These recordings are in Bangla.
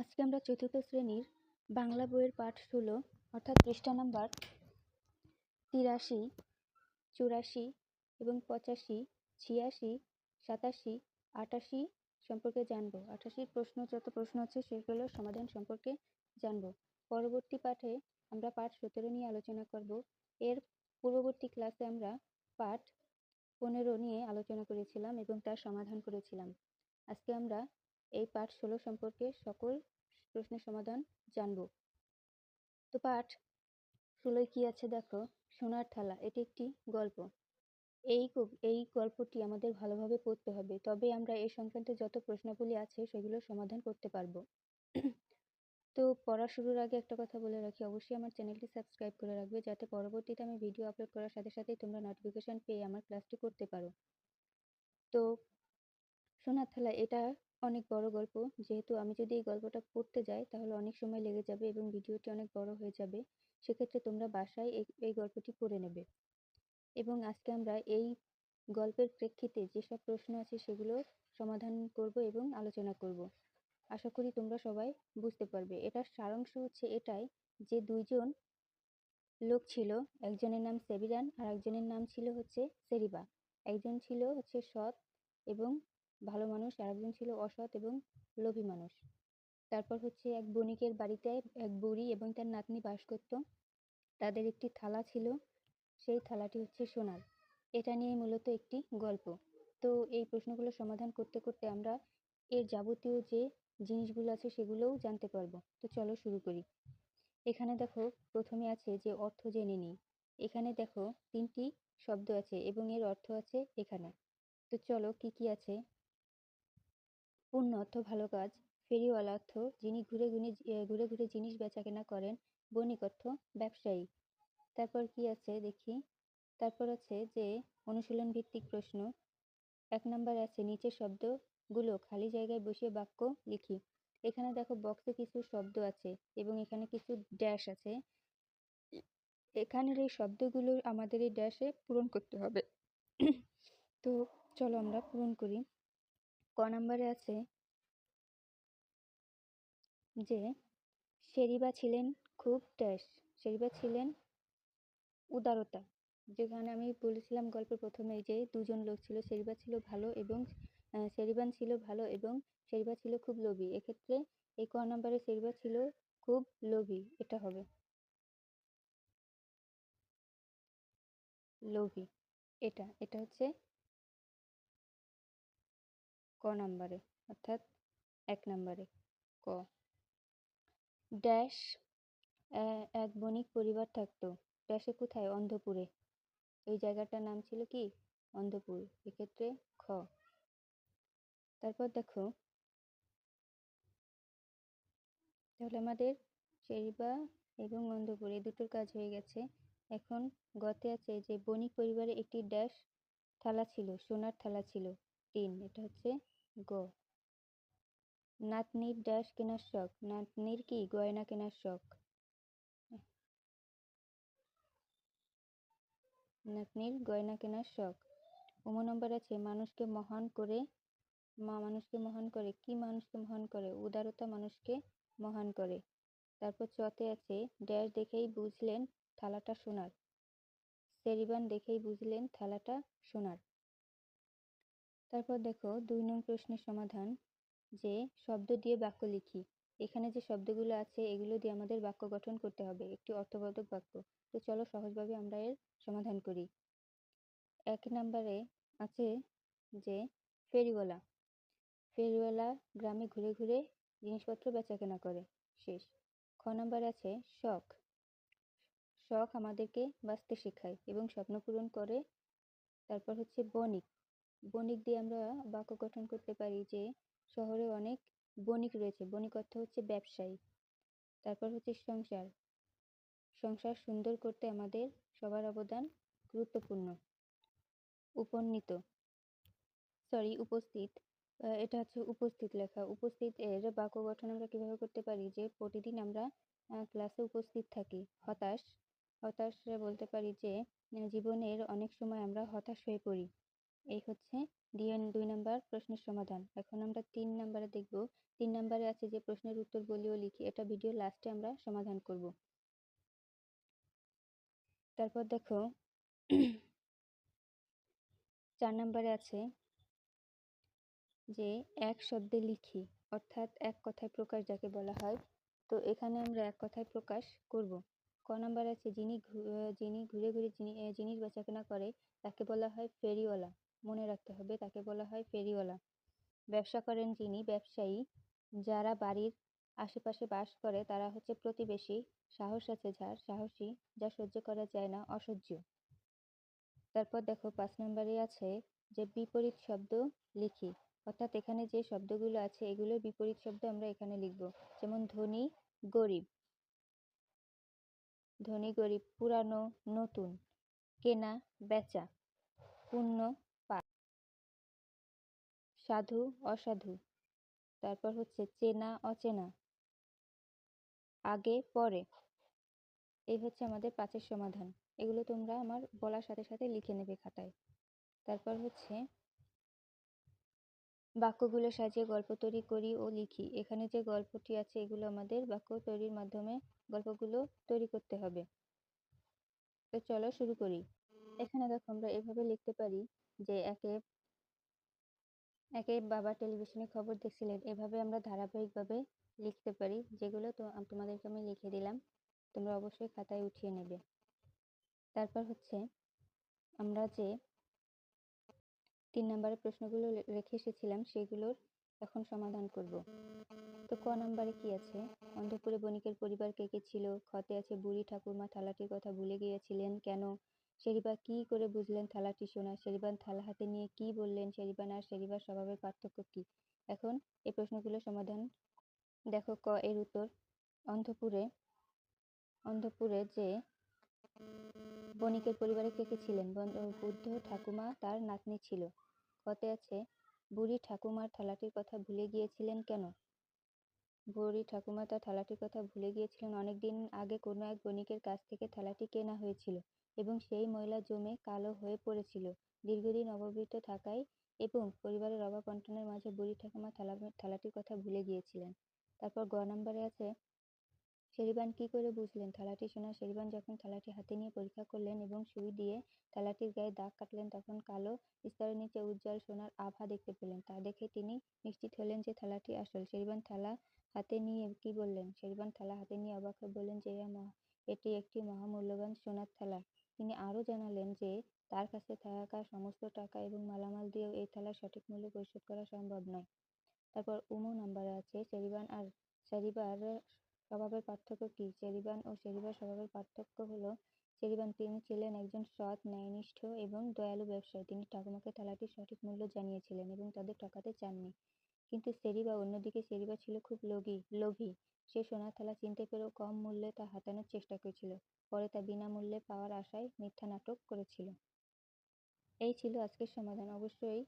আজকে আমরা চতুর্থ শ্রেণীর বাংলা বইয়ের পাঠ 16 অর্থাৎ পৃষ্ঠা নাম্বার 83, 84 এবং 85, 86, 87, 88 সম্পর্কে জানব। 88 যত প্রশ্ন আছে সেগুলোর সমাধান সম্পর্কে জানব। পরবর্তী পাঠে আমরা পাঠ 17 নিয়ে আলোচনা করব। এর পূর্ববর্তী ক্লাসে আমরা পাঠ 15 নিয়ে আলোচনা করেছিলাম এবং তার সমাধান করেছিলাম। আজকে আমরা এই পাঠ 16 সম্পর্কে সকল প্রশ্নের সমাধান জানব। তো পাঠ 16 কি আছে দেখো। সোনার থালা, এটি একটি গল্প। এই গল্পটি আমাদের ভালোভাবে পড়তে হবে, তবে আমরা এই সংক্রান্ত যত প্রশ্নাবলী আছে সেগুলো সমাধান করতে পারবো। তো পড়া শুরুর আগে একটা কথা বলে রাখি, অবশ্যই আমার চ্যানেলটি সাবস্ক্রাইব করে রাখবে, যাতে পরবর্তীতে আমি ভিডিও আপলোড করার সাথে সাথেই তোমরা নোটিফিকেশন পেয়ে আমার ক্লাসটি করতে পারো। তো সোনার থালা, এটা অনেক বড় গল্প। যেহেতু আমি যদি এই গল্পটা পড়তে যাই তাহলে অনেক সময় লেগে যাবে এবং ভিডিওটি অনেক বড় হয়ে যাবে। সেক্ষেত্রে তোমরা বাসায় এই গল্পটি পড়ে নেবে। এবং আজকে আমরা এই গল্পের প্রেক্ষিতে যেসব প্রশ্ন আছে সেগুলো সমাধান করব এবং আলোচনা করব। আশা করি তোমরা সবাই বুঝতে পারবে। এটার সারাংশ হচ্ছে এটাই যে দুইজন লোক ছিল, একজনের নাম সেবিরান আর একজনের নাম ছিল হচ্ছে সেরিবা। একজন ছিল হচ্ছে সৎ এবং ভালো মানুষ, আর একজন ছিল অসৎ এবং লোভী মানুষ। তারপর হচ্ছে এক বণিকের বাড়িতে এক বুড়ি এবং তার নাতনি বাস করত। তাদের একটি থালা ছিল, সেই থালাটি হচ্ছে সোনার। এটা নিয়ে মূলত একটি গল্প। তো এই প্রশ্নগুলো সমাধান করতে করতে আমরা এর যাবতীয় যে জিনিসগুলো আছে সেগুলোও জানতে পারবো। তো চলো শুরু করি। এখানে দেখো প্রথমে আছে যে অর্থ জেনে নিই। এখানে দেখো 3টি শব্দ আছে এবং এর অর্থ আছে এখানে। তো চলো কি কি আছে। পূর্ণ অর্থ ভালো কাজ, ফেরিওয়ালা অর্থ যিনি ঘুরে ঘুরে জিনিস বেচাকেনা করেন, বণিক অর্থ ব্যবসায়ী। তারপর কি আছে দেখি। তারপর আছে যে অনুশীলন ভিত্তিক প্রশ্ন। 1 নম্বরে আছে নিচের শব্দগুলো খালি জায়গায় বসিয়ে বাক্য লিখি। এখানে দেখো বক্সে কিছু শব্দ আছে এবং এখানে কিছু ড্যাশ আছে। এখানের এই শব্দগুলো আমাদের এই ড্যাশে পূরণ করতে হবে। তো চলো আমরা পূরণ করি। ক নম্বরে আছে যে সেরিবা ছিলেন খুব ড্যাশ, সেরিবা ছিলেন উদারতা। যেখানে আমি বলেছিলাম গল্পের প্রথমে যে দুজন লোক ছিল, সেরিবা ছিল ভালো এবং সেরিবান ছিল ভালো এবং সেরিবা ছিল খুব লোভী। এক্ষেত্রে এই ক নম্বরে সেরিবা ছিল খুব লোভী, এটা হবে লোভী। এটা হচ্ছে ক নম্বরে, অর্থাৎ 1 নম্বরে ক। ড্যাশ এক বণিক পরিবার থাকতো, ড্যাশে কোথায়, অন্ধপুরে। এই জায়গাটার নাম ছিল কি, অন্ধপুর। এক্ষেত্রে খ। তারপর দেখো, তাহলে আমাদের সেরিবা এবং অন্ধপুর এই দুটোর কাজ হয়ে গেছে। এখন গতে আছে যে বণিক পরিবারে একটি ড্যাশ থালা ছিল, সোনার থালা ছিল 3, এটা হচ্ছে গ। নাতনির ড্যাশ কেনার শখ, নাতনির কি গয়না কেনার শখ, নাতনির গয়না কেনার শখ। নম্বর আছে মানুষকে মহান করে, মানুষকে মহান করে, কি মানুষকে মহান করে, উদারতা মানুষকে মহান করে। তারপর চতে আছে ড্যাশ দেখেই বুঝলেন থালাটা সোনার, সেরিবান দেখেই বুঝলেন থালাটা সোনার। তারপর দেখো 2 নং প্রশ্নের সমাধান, যে শব্দ দিয়ে বাক্য লিখি। এখানে যে শব্দগুলো আছে এগুলো দিয়ে আমাদের বাক্য গঠন করতে হবে, একটি অর্থবোধক বাক্য। তো চলো সহজভাবে আমরা এর সমাধান করি। 1 নম্বরে আছে যে ফেরিওয়ালা, ফেরিওয়ালা গ্রামে ঘুরে ঘুরে জিনিসপত্র বেচাকেনা করে, শেষ। খ নম্বরে আছে শখ, শখ আমাদেরকে বাঁচতে শেখায় এবং স্বপ্ন পূরণ করে। তারপর হচ্ছে বণিক, বণিক দিয়ে আমরা বাক্য গঠন করতে পারি যে শহরে অনেক বণিক রয়েছে, বণিক অর্থ হচ্ছে ব্যবসায়ী। তারপর হচ্ছে সংসার, সংসার সুন্দর করতে আমাদের সবার অবদান গুরুত্বপূর্ণ। উপস্থিত, এটা হচ্ছে উপস্থিত লেখা। উপস্থিত এর বাক্য গঠন আমরা কিভাবে করতে পারি, যে প্রতিদিন আমরা ক্লাসে উপস্থিত থাকি। হতাশ, হতাশ বলতে পারি যে জীবনের অনেক সময় আমরা হতাশ হয়ে পড়ি। এই হচ্ছে 2 নম্বর প্রশ্নের সমাধান। এখন আমরা 3 নম্বরে দেখব। 3 নম্বরে আছে যে প্রশ্নের উত্তর বলি ও লিখি, এটা ভিডিও লাস্টে আমরা সমাধান করব। তারপর দেখো 4 নম্বরে আছে যে এক শব্দে লিখি, অর্থাৎ এক কথায় প্রকাশ যাকে বলা হয়। তো এখানে আমরা এক কথায় প্রকাশ করব। ক নম্বরে আছে যিনি ঘুরে ঘুরে জিনিস বেচাকেনা করে তাকে বলা হয় ফেরিওয়ালা। মনে রাখতে হবে, তাকে বলা হয় ফেরিওয়ালা। ব্যবসা করেন যিনি ব্যবসায়ী। যারা বাড়ির আশেপাশে বাস করে তারা হচ্ছে প্রতিবেশী। সাহস আছে যার সাহসী, যা সহ্য করা যায় না অসহ্য। তারপর দেখো 5 নম্বরে আছে যে বিপরীত শব্দ লিখি, অর্থাৎ এখানে যে শব্দগুলো আছে এগুলোর বিপরীত শব্দ আমরা এখানে লিখব। যেমন ধনী গরিব, ধনী গরিব, পুরানো নতুন, কেনা বেচা, পুণ্য পাপ, সাধু অসাধু। তারপর হচ্ছে চেনা অচেনা, আগে পরে। এই হচ্ছে আমাদের 5-এর সমাধান। এগুলো তোমরা আমার বলার সাথে সাথে লিখে নেবে খাতায়। তারপর হচ্ছে বাক্যগুলো সাজিয়ে গল্প তৈরি করি ও লিখি। এখানে যে গল্পটি আছে এগুলো আমাদের বাক্য তৈরির মাধ্যমে গল্পগুলো তৈরি করতে হবে। তো চলো শুরু করি। এখানে দেখো আমরা এভাবে লিখতে পারি যে একে একে বাবা টেলিভিশনে খবর দেখছিলেন। এভাবে আমরা ধারাবাহিকভাবে লিখতে পারি, যেগুলো তো তোমাদেরকে আমি লিখে দিলাম, তোমরা অবশ্যই খাতায় উঠিয়ে নেবে। তারপর হচ্ছে আমরা যে 3 নম্বরের প্রশ্নগুলো রেখে এসেছিলাম সেগুলোর এখন সমাধান করব। তো ক নম্বরে কি আছে? অন্তঃপুরে বণিকের পরিবার কে কে ছিল? খতে আছে বুড়ি ঠাকুরমা থালাটির কথা ভুলে গিয়েছিলেন কেন? শেরিবা কি করে বুঝলেন থালাটি সোনা? শেরিবান থালা হাতে নিয়ে কি বললেন? শেরিবান আর শেরিবার স্বভাবের পার্থক্য কি? এখন এই প্রশ্নগুলো সমাধান দেখো। ক এর উত্তর, অন্তঃপুরে যে বণিকের পরিবারে কে কে ছিলেন? বুদ্ধ ঠাকুমা তার নাতনি ছিল। কতে আছে বুড়ি ঠাকুমার থালাটির কথা ভুলে গিয়েছিলেন কেন? বুড়ি ঠাকুমা তার থালাটির কথা ভুলে গিয়েছিলেন অনেকদিন আগে কোনো এক বণিকের কাছ থেকে থালাটি কেনা হয়েছিল এবং সেই ময়লা জমে কালো হয়ে পড়েছিল দীর্ঘদিন অব্যবহৃত থাকায়, এবং পরিবারের অভাব অনটনের মাঝে বুড়ি ঠাকুমা থালাটির কথা ভুলে গিয়েছিলেন। তারপর গ নম্বরে আছে শেরিবান কি করে বুঝলেন থালাটি সোনা? শেরিবান যখন থালাটি হাতে নিয়ে পরীক্ষা করলেন এবং সুই দিয়ে থালাটির গায়ে দাগ কাটলেন তখন কালো স্তরের নিচে উজ্জ্বল সোনার আভা দেখতে পেলেন। তা দেখে তিনি নিশ্চিত হলেন যে থালাটি আসল। শেরিবান থালা হাতে নিয়ে কি বললেন? শেরিবান থালা হাতে নিয়ে অবাক হয়ে বললেন যে এটি একটি মহামূল্যবান সোনার থালা। তিনি আরো জানালেন যে তার কাছে থাকা সমস্ত টাকা এবং মালামাল দিয়েও এই থালার সঠিক মূল্য পরিশোধ করা সম্ভব নয়। তারপর উমো নাম্বারে আছে শেরিবান আর শেরিবার স্বভাবের পার্থক্য কি? শেরিবান ও শেরিবার স্বভাবের পার্থক্য হলো, শেরিবান তিনি ছিলেন একজন সৎ, ন্যায়নিষ্ঠ এবং দয়ালু ব্যবসায়ী। তিনি ঠাকুমাকে থালাটির সঠিক মূল্য জানিয়েছিলেন এবং তাদের ঠকাতে চাননি। কিন্তু শেরিবা অন্যদিকে, শেরিবা ছিল খুব লোভী। সে সোনার থালা চিনতে পেরেও কম মূল্যে তা হাতানোর চেষ্টা করেছিল। পরে তা বিনামূল্যে পাওয়ার আশায় মিথ্যা নাটক করেছিল। এই ছিল আজকের সমাধান। অবশ্যই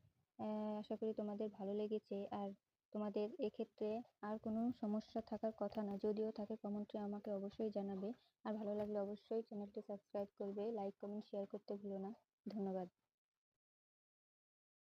আশা করি তোমাদের ভালো লেগেছে। আর তোমাদের এক্ষেত্রে আর কোনো সমস্যা থাকার কথা না, যদিও থাকে কমেন্টে আমাকে অবশ্যই জানাবে। আর ভালো লাগলে অবশ্যই চ্যানেলটি সাবস্ক্রাইব করবে, লাইক কমেন্ট শেয়ার করতে ভুলো না। ধন্যবাদ।